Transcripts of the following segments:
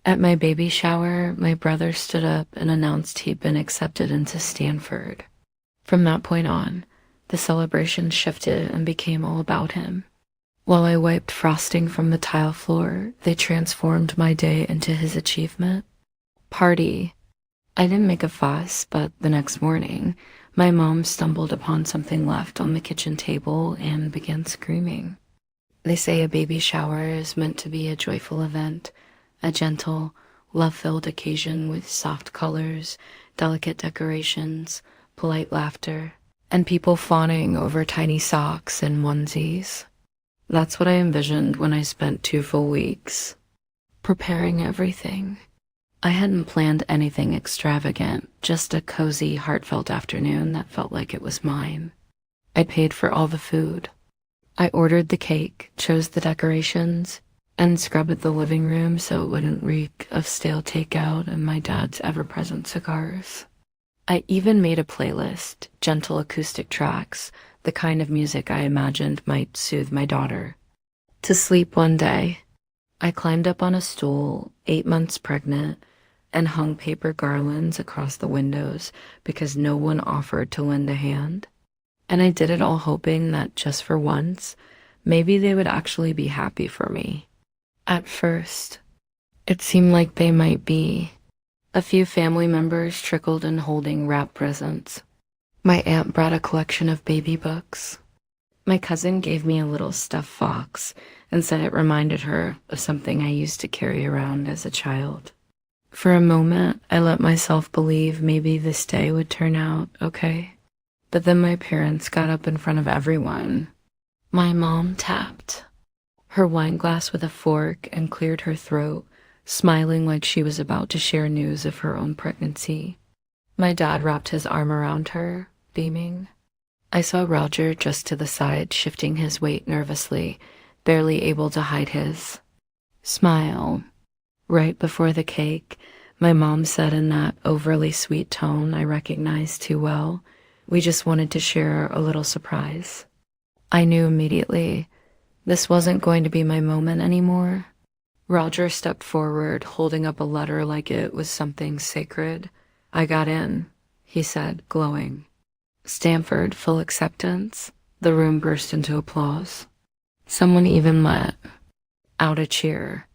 At my baby shower, my brother stood up and announced he'd been accepted into Stanford. From that point on, the celebration shifted and became all about him. While I wiped frosting from the tile floor, they transformed my day into his achievement. Party. I didn't make a fuss, but the next morning, my mom stumbled upon something left on the kitchen table and began screaming. They say a baby shower is meant to be a joyful event, a gentle, love-filled occasion with soft colors, delicate decorations, polite laughter, and people fawning over tiny socks and onesies. That's what I envisioned when I spent 2 full weeks preparing everything. I hadn't planned anything extravagant, just a cozy, heartfelt afternoon that felt like it was mine. I paid for all the food. I ordered the cake, chose the decorations, and scrubbed the living room so it wouldn't reek of stale takeout and my dad's ever-present cigars. I even made a playlist, gentle acoustic tracks, the kind of music I imagined might soothe my daughter. To sleep one day, I climbed up on a stool, 8 months pregnant, and hung paper garlands across the windows because no one offered to lend a hand. And I did it all hoping that just for once, maybe they would actually be happy for me. At first, it seemed like they might be. A few family members trickled in holding wrapped presents. My aunt brought a collection of baby books. My cousin gave me a little stuffed fox and said it reminded her of something I used to carry around as a child. For a moment, I let myself believe maybe this day would turn out okay. But then my parents got up in front of everyone. My mom tapped her wine glass with a fork and cleared her throat, smiling like she was about to share news of her own pregnancy. My dad wrapped his arm around her, beaming. I saw Roger just to the side, shifting his weight nervously, barely able to hide his smile. Right before the cake, my mom said in that overly sweet tone I recognized too well, "We just wanted to share a little surprise." I knew immediately this wasn't going to be my moment anymore. Roger stepped forward, holding up a letter like it was something sacred. "I got in," he said, glowing. "Stanford, full acceptance." The room burst into applause. Someone even let out a cheer.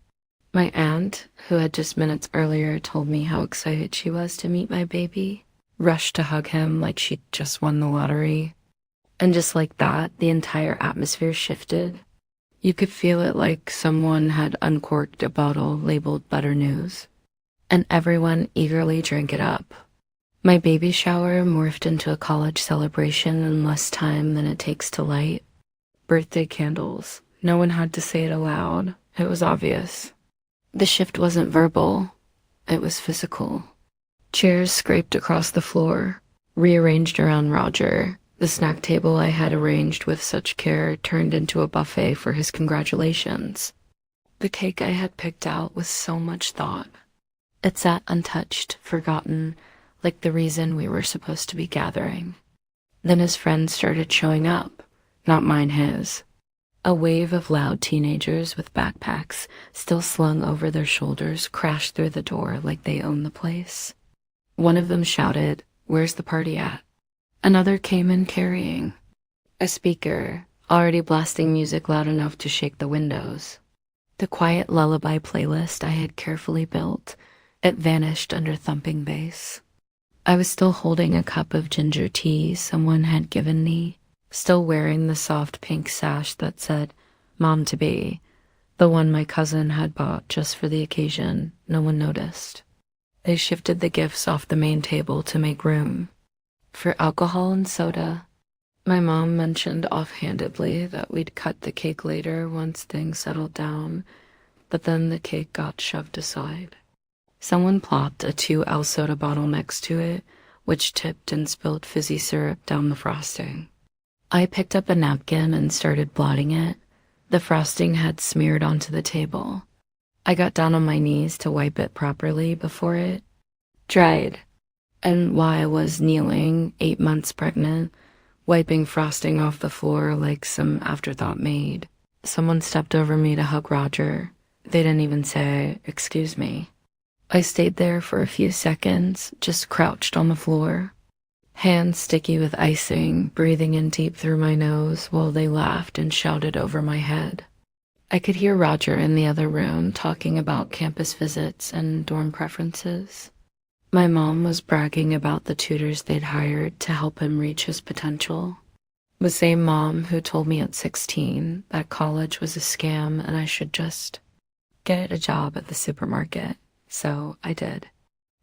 My aunt, who had just minutes earlier told me how excited she was to meet my baby, rushed to hug him like she'd just won the lottery. And just like that, the entire atmosphere shifted. You could feel it like someone had uncorked a bottle labeled better news, and everyone eagerly drank it up. My baby shower morphed into a college celebration in less time than it takes to light. Birthday candles. No one had to say it aloud. It was obvious. The shift wasn't verbal. It was physical. Chairs scraped across the floor, rearranged around Roger. The snack table I had arranged with such care turned into a buffet for his congratulations. The cake I had picked out with so much thought. It sat untouched, forgotten, like the reason we were supposed to be gathering. Then his friends started showing up, not mine, his. A wave of loud teenagers with backpacks still slung over their shoulders crashed through the door like they owned the place. One of them shouted, "Where's the party at?" Another came in carrying a speaker, already blasting music loud enough to shake the windows. The quiet lullaby playlist I had carefully built, it vanished under thumping bass. I was still holding a cup of ginger tea someone had given me, still wearing the soft pink sash that said, "Mom-to-be," the one my cousin had bought just for the occasion. No one noticed. They shifted the gifts off the main table to make room for alcohol and soda. My mom mentioned offhandedly that we'd cut the cake later once things settled down, but then the cake got shoved aside. Someone plopped a 2L soda bottle next to it, which tipped and spilled fizzy syrup down the frosting. I picked up a napkin and started blotting it. The frosting had smeared onto the table. I got down on my knees to wipe it properly before it dried. And while I was kneeling, 8 months pregnant, wiping frosting off the floor like some afterthought maid, someone stepped over me to hug Roger. They didn't even say, "Excuse me." I stayed there for a few seconds, just crouched on the floor, hands sticky with icing, breathing in deep through my nose while they laughed and shouted over my head. I could hear Roger in the other room talking about campus visits and dorm preferences. My mom was bragging about the tutors they'd hired to help him reach his potential. The same mom who told me at 16 that college was a scam and I should just get a job at the supermarket. So I did.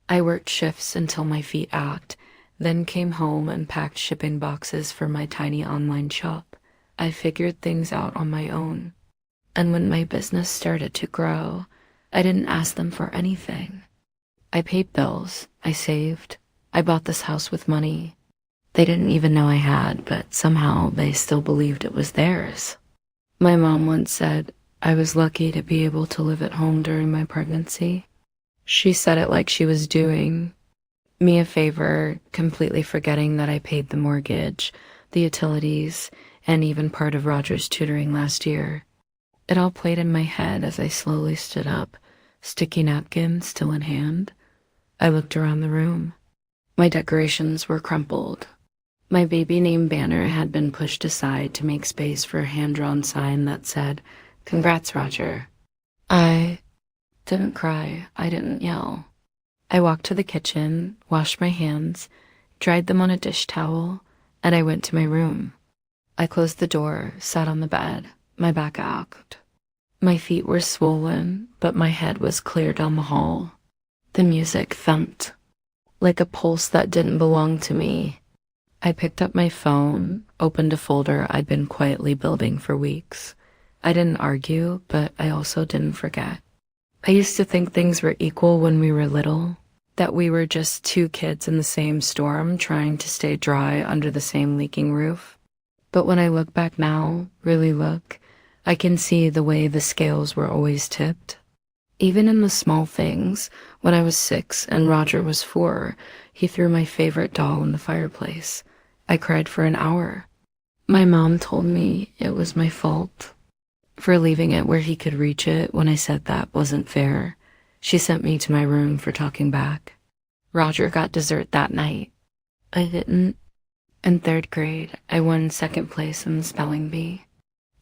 I worked shifts until my feet ached, then came home and packed shipping boxes for my tiny online shop. I figured things out on my own. And when my business started to grow, I didn't ask them for anything. I paid bills, I saved, I bought this house with money. They didn't even know I had, but somehow they still believed it was theirs. My mom once said I was lucky to be able to live at home during my pregnancy. She said it like she was doing me a favor, completely forgetting that I paid the mortgage, the utilities, and even part of Roger's tutoring last year. It all played in my head as I slowly stood up, sticky napkin still in hand. I looked around the room. My decorations were crumpled. My baby name banner had been pushed aside to make space for a hand-drawn sign that said, "Congrats, Roger." I didn't cry. I didn't yell. I walked to the kitchen, washed my hands, dried them on a dish towel, and I went to my room. I closed the door, sat on the bed. My back ached. My feet were swollen, but my head was clear down the hall. The music thumped, like a pulse that didn't belong to me. I picked up my phone, opened a folder I'd been quietly building for weeks. I didn't argue, but I also didn't forget. I used to think things were equal when we were little, that we were just two kids in the same storm trying to stay dry under the same leaking roof. But when I look back now, really look, I can see the way the scales were always tipped. Even in the small things, when I was 6 and Roger was 4, he threw my favorite doll in the fireplace. I cried for an hour. My mom told me it was my fault for leaving it where he could reach it when I said that wasn't fair. She sent me to my room for talking back. Roger got dessert that night. I didn't. In 3rd grade, I won 2nd place in the spelling bee.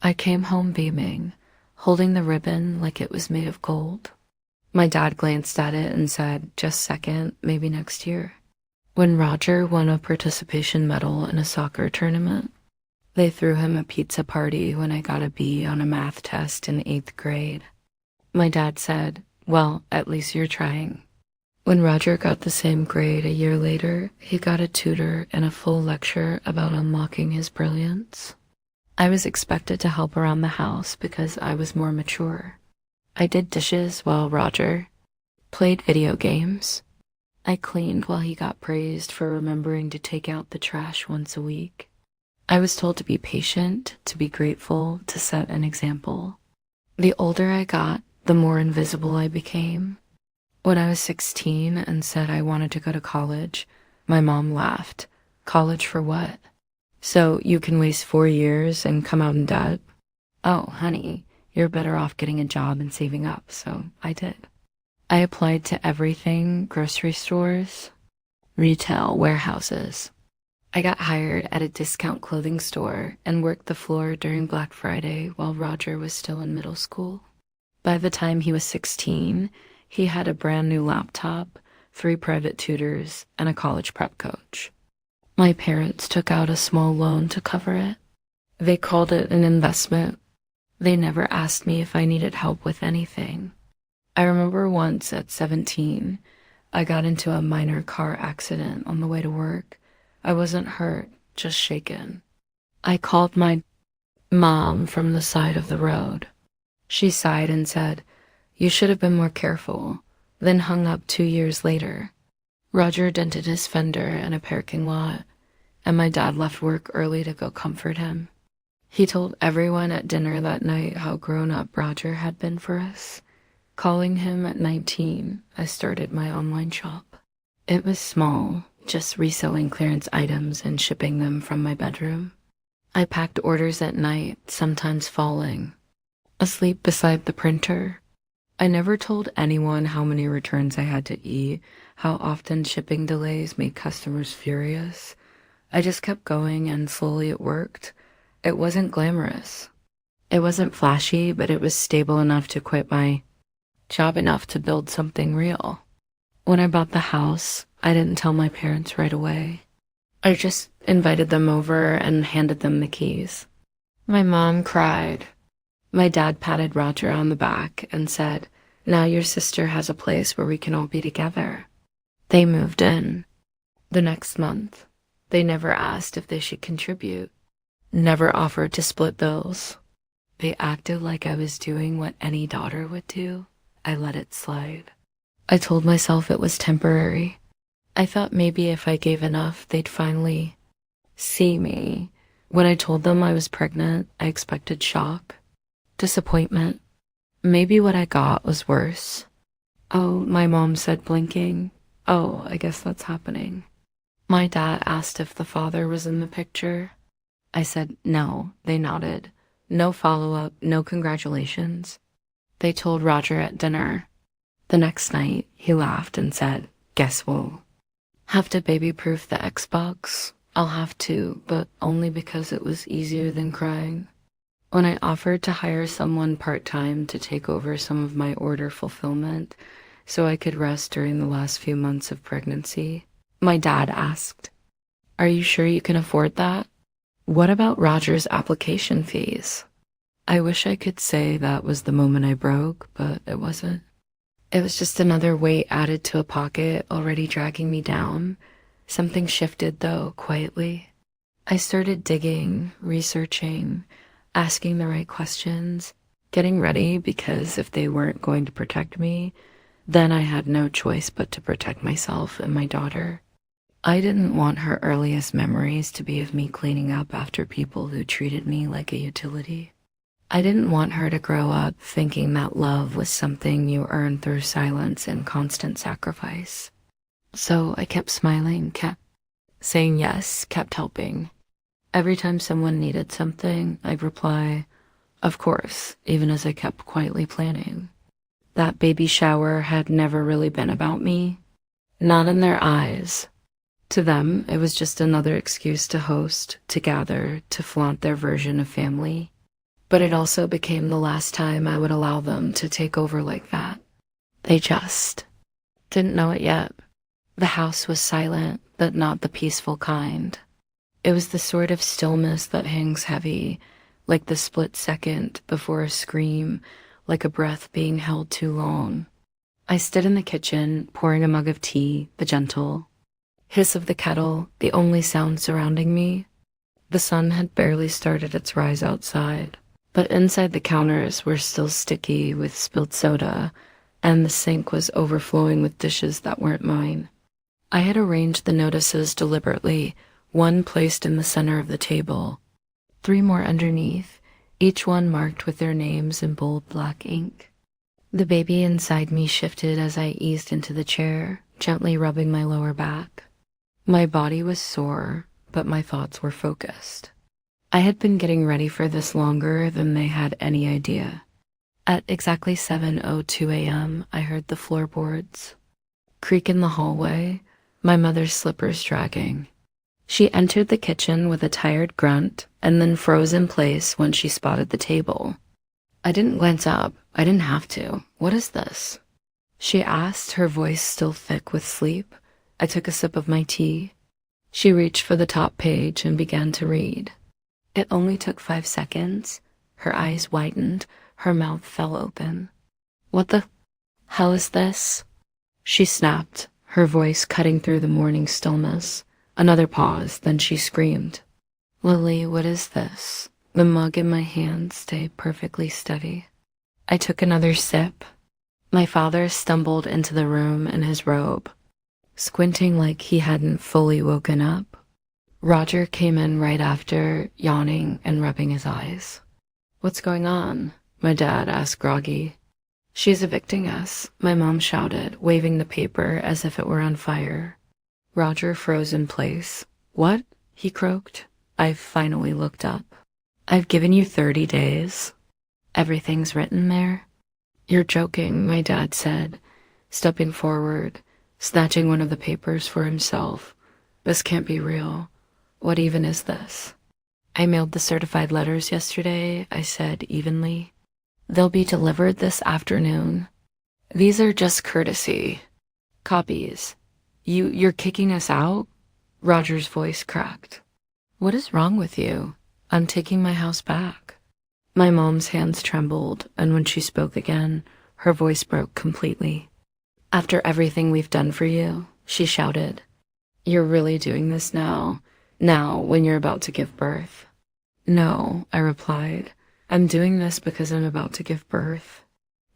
I came home beaming, holding the ribbon like it was made of gold. My dad glanced at it and said, "Just 2nd, maybe next year." When Roger won a participation medal in a soccer tournament, they threw him a pizza party when I got a B on a math test in 8th grade. My dad said, "Well, at least you're trying." When Roger got the same grade a year later, he got a tutor and a full lecture about unlocking his brilliance. I was expected to help around the house because I was more mature. I did dishes while Roger played video games. I cleaned while he got praised for remembering to take out the trash once a week. I was told to be patient, to be grateful, to set an example. The older I got, the more invisible I became. When I was 16 and said I wanted to go to college, my mom laughed. "College for what? So you can waste 4 years and come out in debt?" "Oh, honey, you're better off getting a job and saving up," so I did. I applied to everything: grocery stores, retail, warehouses. I got hired at a discount clothing store and worked the floor during Black Friday while Roger was still in middle school. By the time he was 16, he had a brand new laptop, 3 private tutors, and a college prep coach. My parents took out a small loan to cover it. They called it an investment. They never asked me if I needed help with anything. I remember once at 17, I got into a minor car accident on the way to work. I wasn't hurt, just shaken. I called my mom from the side of the road. She sighed and said, "You should have been more careful," then hung up 2 years later. Roger dented his fender in a parking lot, and my dad left work early to go comfort him. He told everyone at dinner that night how grown-up Roger had been for us. Calling him at 19, I started my online shop. It was small, just reselling clearance items and shipping them from my bedroom. I packed orders at night, sometimes falling, asleep beside the printer. I never told anyone how many returns I had to eat, how often shipping delays made customers furious. I just kept going and slowly it worked. It wasn't glamorous. It wasn't flashy, but it was stable enough to quit my job enough to build something real. When I bought the house, I didn't tell my parents right away. I just invited them over and handed them the keys. My mom cried. My dad patted Roger on the back and said, "Now your sister has a place where we can all be together." They moved in. The next month, they never asked if they should contribute, never offered to split bills. They acted like I was doing what any daughter would do. I let it slide. I told myself it was temporary. I thought maybe if I gave enough, they'd finally see me. When I told them I was pregnant, I expected shock, disappointment. Maybe what I got was worse. "Oh," my mom said, blinking. "Oh, I guess that's happening." My dad asked if the father was in the picture. I said no. They nodded. No follow-up, no congratulations. They told Roger at dinner. The next night, he laughed and said, "Guess we'll have to baby-proof the Xbox." I'll have to, but only because it was easier than crying. When I offered to hire someone part-time to take over some of my order fulfillment so I could rest during the last few months of pregnancy, my dad asked, "Are you sure you can afford that? What about Roger's application fees?" I wish I could say that was the moment I broke, but it wasn't. It was just another weight added to a pocket already dragging me down. Something shifted, though, quietly. I started digging, researching, asking the right questions, getting ready because if they weren't going to protect me, then I had no choice but to protect myself and my daughter. I didn't want her earliest memories to be of me cleaning up after people who treated me like a utility. I didn't want her to grow up thinking that love was something you earned through silence and constant sacrifice. So I kept smiling, kept saying yes, kept helping. Every time someone needed something, I'd reply, "Of course," even as I kept quietly planning. That baby shower had never really been about me. Not in their eyes. To them, it was just another excuse to host, to gather, to flaunt their version of family. But it also became the last time I would allow them to take over like that. They just didn't know it yet. The house was silent, but not the peaceful kind. It was the sort of stillness that hangs heavy, like the split second before a scream, like a breath being held too long. I stood in the kitchen, pouring a mug of tea, the gentle hiss of the kettle, the only sound surrounding me. The sun had barely started its rise outside, but inside the counters were still sticky with spilled soda, and the sink was overflowing with dishes that weren't mine. I had arranged the notices deliberately, one placed in the center of the table, 3 more underneath, each one marked with their names in bold black ink. The baby inside me shifted as I eased into the chair, gently rubbing my lower back. My body was sore, but my thoughts were focused. I had been getting ready for this longer than they had any idea. At exactly 7:02 a.m., I heard the floorboards creak in the hallway, my mother's slippers dragging. She entered the kitchen with a tired grunt and then froze in place when she spotted the table. I didn't glance up. I didn't have to. "What is this?" she asked, her voice still thick with sleep. I took a sip of my tea. She reached for the top page and began to read. It only took 5 seconds. Her eyes widened. Her mouth fell open. "What the hell is this?" she snapped, her voice cutting through the morning stillness. Another pause, then she screamed. "Lily, what is this?" The mug in my hand stayed perfectly steady. I took another sip. My father stumbled into the room in his robe, squinting like he hadn't fully woken up. Roger came in right after, yawning and rubbing his eyes. "What's going on?" my dad asked groggy. "She's evicting us," my mom shouted, waving the paper as if it were on fire. Roger froze in place. "What?" he croaked. I finally looked up. "I've given you 30 days. Everything's written there." You're joking, my dad said, stepping forward, snatching one of the papers for himself. This can't be real. What even is this? I mailed the certified letters yesterday, I said evenly. They'll be delivered this afternoon. These are just courtesy. Copies. You're kicking us out? Roger's voice cracked. What is wrong with you? I'm taking my house back. My mom's hands trembled, and when she spoke again, her voice broke completely. After everything we've done for you, she shouted. You're really doing this now? Now, when you're about to give birth? No, I replied. I'm doing this because I'm about to give birth.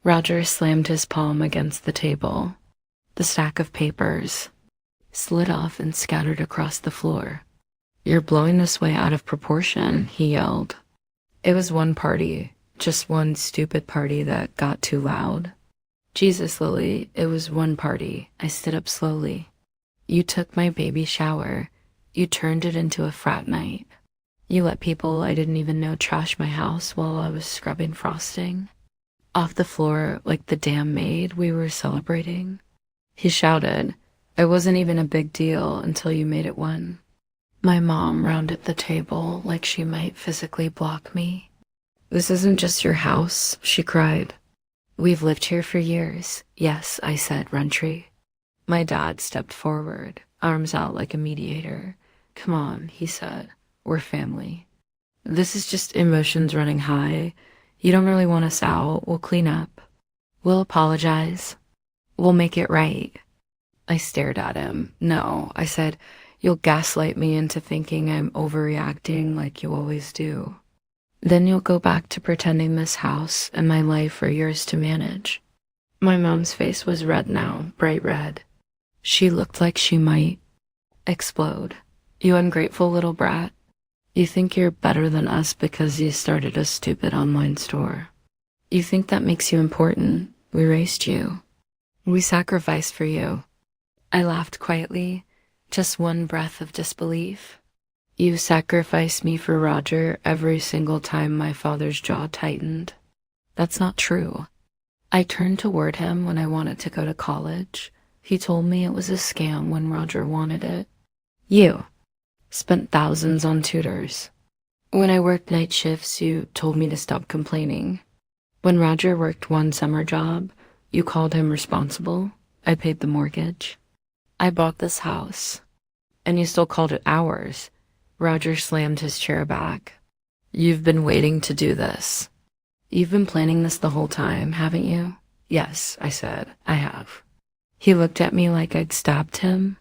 Roger slammed his palm against the table. The stack of papers slid off and scattered across the floor. You're blowing this way out of proportion, he yelled. It was one party, just one stupid party that got too loud. Jesus, Lily, it was one party. I stood up slowly. You took my baby shower. You turned it into a frat night. You let people I didn't even know trash my house while I was scrubbing frosting. Off the floor, like the damn maid, we were celebrating. He shouted, it wasn't even a big deal until you made it one. My mom rounded the table like she might physically block me. This isn't just your house, she cried. We've lived here for years. Yes, I said, Runtry. My dad stepped forward, arms out like a mediator. Come on, he said. We're family. This is just emotions running high. You don't really want us out. We'll clean up. We'll apologize. We'll make it right. I stared at him. No, I said, you'll gaslight me into thinking I'm overreacting like you always do. Then you'll go back to pretending this house and my life are yours to manage. My mom's face was red now, bright red. She looked like she might explode. You ungrateful little brat. You think you're better than us because you started a stupid online store. You think that makes you important. We raised you. We sacrificed for you. I laughed quietly, just one breath of disbelief. You sacrificed me for Roger every single time my father's jaw tightened. That's not true. I turned toward him when I wanted to go to college. He told me it was a scam when Roger wanted it. You spent thousands on tutors. When I worked night shifts, you told me to stop complaining. When Roger worked one summer job, you called him responsible. I paid the mortgage. I bought this house, and you still called it ours. Roger slammed his chair back. You've been waiting to do this. You've been planning this the whole time, haven't you? Yes, I said, I have. He looked at me like I'd stabbed him.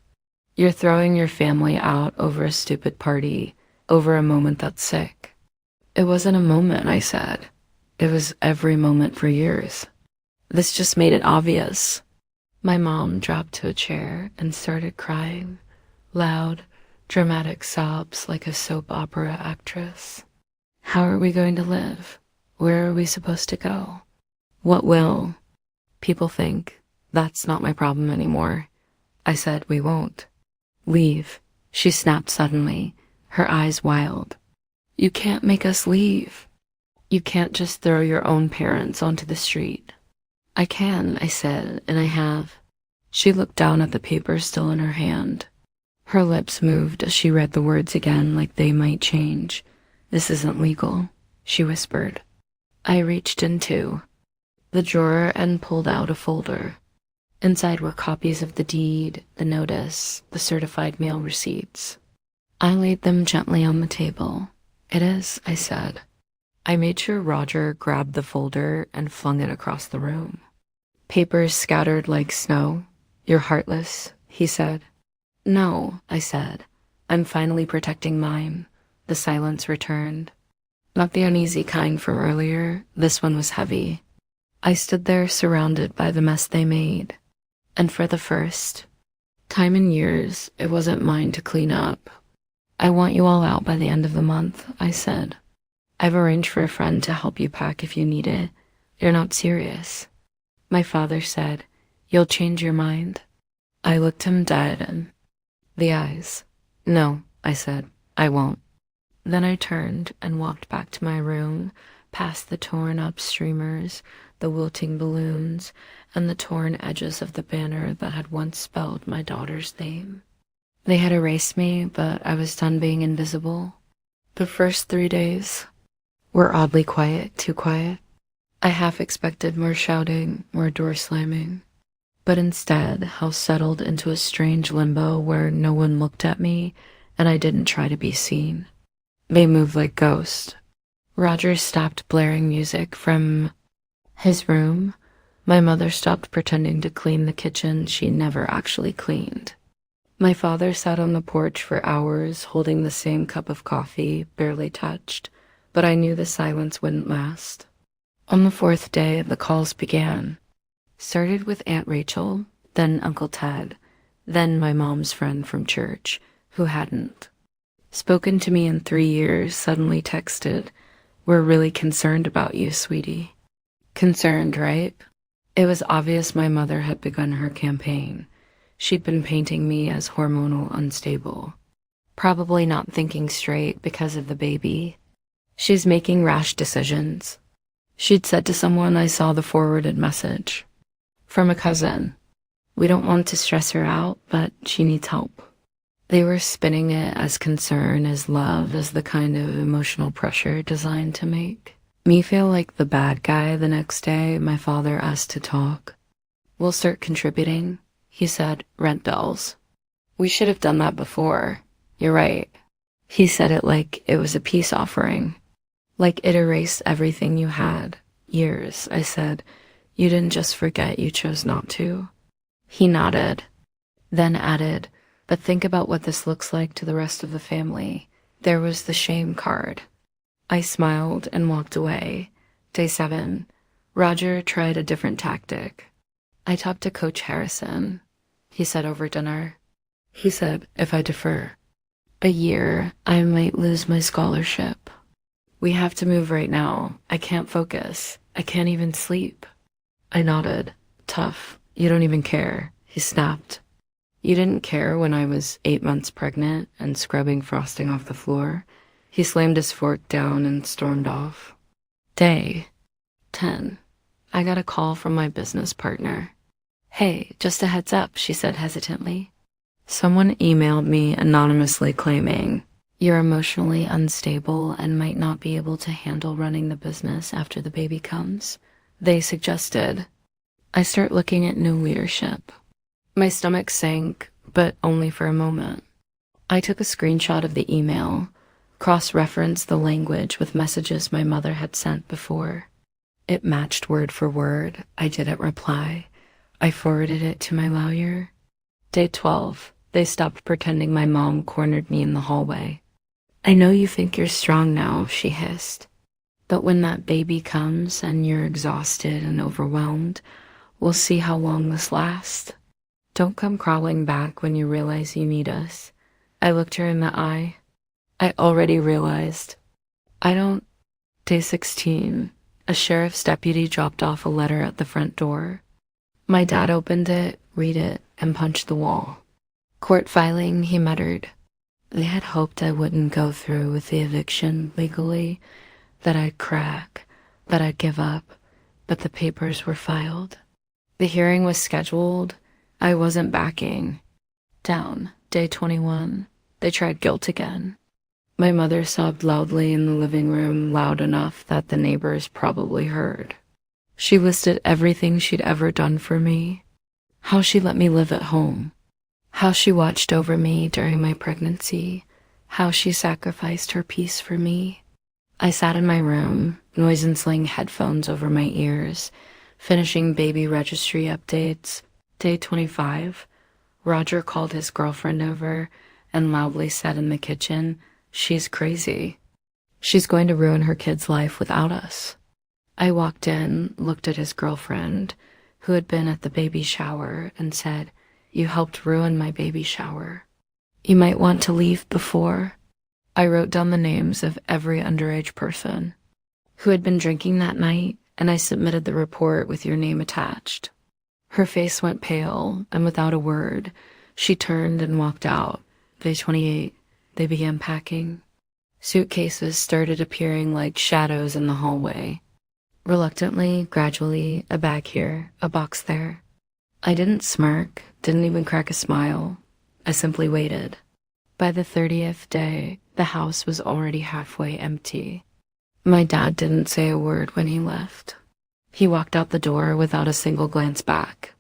You're throwing your family out over a stupid party, over a moment that's sick. It wasn't a moment, I said. It was every moment for years. This just made it obvious. My mom dropped to a chair and started crying, loud, dramatic sobs like a soap opera actress. How are we going to live? Where are we supposed to go? What will people think? That's not my problem anymore. I said we won't. Leave, she snapped suddenly, her eyes wild. You can't make us leave. You can't just throw your own parents onto the street. I can, I said, and I have. She looked down at the paper still in her hand. Her lips moved as she read the words again like they might change. This isn't legal, she whispered. I reached into the drawer and pulled out a folder. Inside were copies of the deed, the notice, the certified mail receipts. I laid them gently on the table. It is, I said. I made sure Roger grabbed the folder and flung it across the room. Papers scattered like snow. You're heartless, he said. No, I said. I'm finally protecting mine. The silence returned. Not the uneasy kind from earlier. This one was heavy. I stood there surrounded by the mess they made. And for the first time in years, it wasn't mine to clean up. I want you all out by the end of the month, I said. I've arranged for a friend to help you pack if you need it. You're not serious. My father said, you'll change your mind. I looked him dead in the eyes. No, I said, I won't. Then I turned and walked back to my room, past the torn up streamers, the wilting balloons, and the torn edges of the banner that had once spelled my daughter's name. They had erased me, but I was done being invisible. The first 3 days were oddly quiet, too quiet. I half expected more shouting, more door slamming. But instead, house settled into a strange limbo where no one looked at me and I didn't try to be seen. They moved like ghosts. Roger stopped blaring music from his room. My mother stopped pretending to clean the kitchen she never actually cleaned. My father sat on the porch for hours holding the same cup of coffee, barely touched, but I knew the silence wouldn't last. On the 4th day, the calls began. Started with Aunt Rachel, then Uncle Ted, then my mom's friend from church, who hadn't spoken to me in 3 years, suddenly texted, "We're really concerned about you, sweetie." Concerned, right? It was obvious my mother had begun her campaign. She'd been painting me as hormonal unstable. Probably not thinking straight because of the baby. She's making rash decisions. She'd said to someone I saw the forwarded message. From a cousin. We don't want to stress her out, but she needs help. They were spinning it as concern, as love, as the kind of emotional pressure designed to make me feel like the bad guy. The next day, my father asked to talk. "We'll start contributing," he said, "rent bills." "We should have done that before. You're right." He said it like it was a peace offering. Like it erased everything you had. Years, I said. "You didn't just forget, you chose not to." He nodded, then added, "But think about what this looks like to the rest of the family." There was the shame card. I smiled and walked away. Day 7. Roger tried a different tactic. "I talked to Coach Harrison," he said over dinner. He said, "If I defer a year, I might lose my scholarship. We have to move right now. I can't focus. I can't even sleep." I nodded. "Tough. You don't even care." He snapped. "You didn't care when I was 8 months pregnant and scrubbing frosting off the floor." He slammed his fork down and stormed off. Day 10. I got a call from my business partner. "Hey, just a heads up," she said hesitantly. Someone emailed me anonymously claiming, "You're emotionally unstable and might not be able to handle running the business after the baby comes." They suggested I start looking at new leadership. My stomach sank, but only for a moment. I took a screenshot of the email, cross-referenced the language with messages my mother had sent before. It matched word for word. I didn't reply. I forwarded it to my lawyer. Day 12. They stopped pretending my mom cornered me in the hallway. "I know you think you're strong now," she hissed. "But when that baby comes and you're exhausted and overwhelmed, we'll see how long this lasts. Don't come crawling back when you realize you need us." I looked her in the eye. I already realized. I don't. Day 16. A sheriff's deputy dropped off a letter at the front door. My dad opened it, read it, and punched the wall. "Court filing," he muttered. They had hoped I wouldn't go through with the eviction legally, that I'd crack, that I'd give up, but the papers were filed. The hearing was scheduled. I wasn't backing down. Day 21. They tried guilt again. My mother sobbed loudly in the living room, loud enough that the neighbors probably heard. She listed everything she'd ever done for me. How she let me live at home. How she watched over me during my pregnancy. How she sacrificed her peace for me. I sat in my room, noise-canceling headphones over my ears, finishing baby registry updates. Day 25. Roger called his girlfriend over and loudly said in the kitchen, "She's crazy. She's going to ruin her kid's life without us." I walked in, looked at his girlfriend, who had been at the baby shower, and said, "You helped ruin my baby shower. You might want to leave before." I wrote down the names of every underage person who had been drinking that night, and I submitted the report with your name attached. Her face went pale, and without a word, she turned and walked out. Day 28. They began packing. Suitcases started appearing like shadows in the hallway. Reluctantly, gradually, a bag here, a box there. I didn't smirk, didn't even crack a smile. I simply waited. By the 30th day, the house was already halfway empty. My dad didn't say a word when he left. He walked out the door without a single glance back.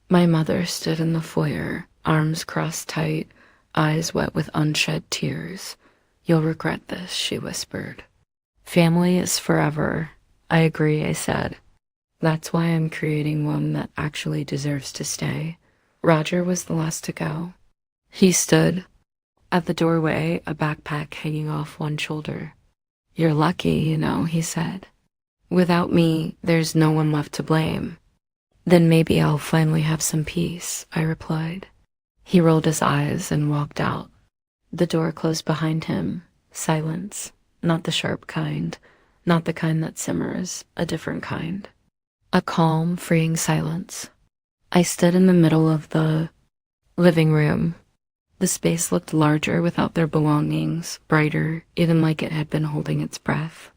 My mother stood in the foyer, arms crossed tight, eyes wet with unshed tears. "You'll regret this," she whispered. "Family is forever." "I agree," I said. "That's why I'm creating one that actually deserves to stay." Roger was the last to go. He stood at the doorway, a backpack hanging off one shoulder. "You're lucky, he said. "Without me, there's no one left to blame." "Then maybe I'll finally have some peace," I replied. He rolled his eyes and walked out. The door closed behind him. Silence. Not the sharp kind. Not the kind that simmers. A different kind. A calm, freeing silence. I stood in the middle of the living room. The space looked larger without their belongings, brighter, even like it had been holding its breath.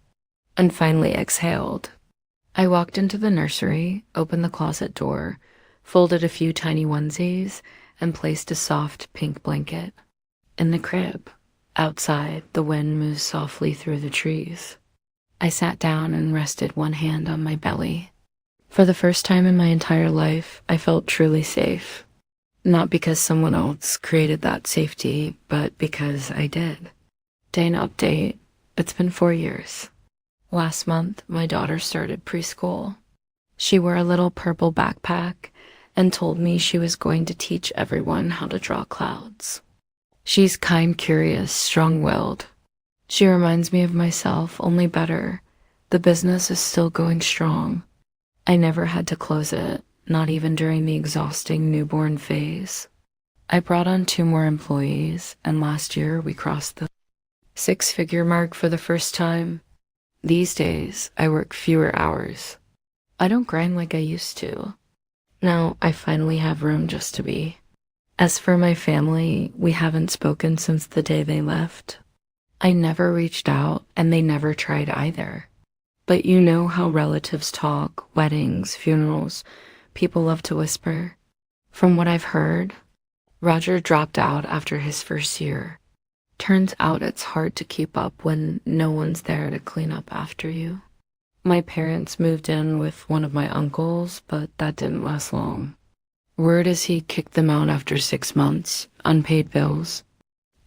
And finally exhaled. I walked into the nursery, opened the closet door, folded a few tiny onesies, and placed a soft pink blanket. In the crib, outside, the wind moved softly through the trees. I sat down and rested one hand on my belly. For the first time in my entire life, I felt truly safe. Not because someone else created that safety, but because I did. Day and update, it's been 4 years. Last month, my daughter started preschool. She wore a little purple backpack and told me she was going to teach everyone how to draw clouds. She's kind, curious, strong-willed. She reminds me of myself, only better. The business is still going strong. I never had to close it, not even during the exhausting newborn phase. I brought on 2 more employees, and last year we crossed the 6-figure mark for the first time. These days, I work fewer hours. I don't grind like I used to. Now, I finally have room just to be. As for my family, we haven't spoken since the day they left. I never reached out, and they never tried either. But you know how relatives talk, weddings, funerals, people love to whisper. From what I've heard, Roger dropped out after his first year. Turns out it's hard to keep up when no one's there to clean up after you. My parents moved in with one of my uncles, but that didn't last long. Word is he kicked them out after 6 months, unpaid bills.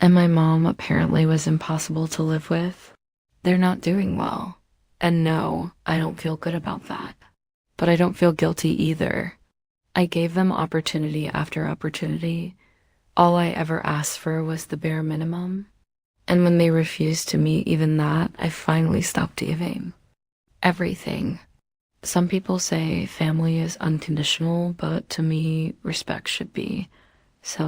And my mom apparently was impossible to live with. They're not doing well. And no, I don't feel good about that. But I don't feel guilty either. I gave them opportunity after opportunity. All I ever asked for was the bare minimum. And when they refused to meet even that, I finally stopped giving. Everything. Some people say family is unconditional, but to me, respect should be. So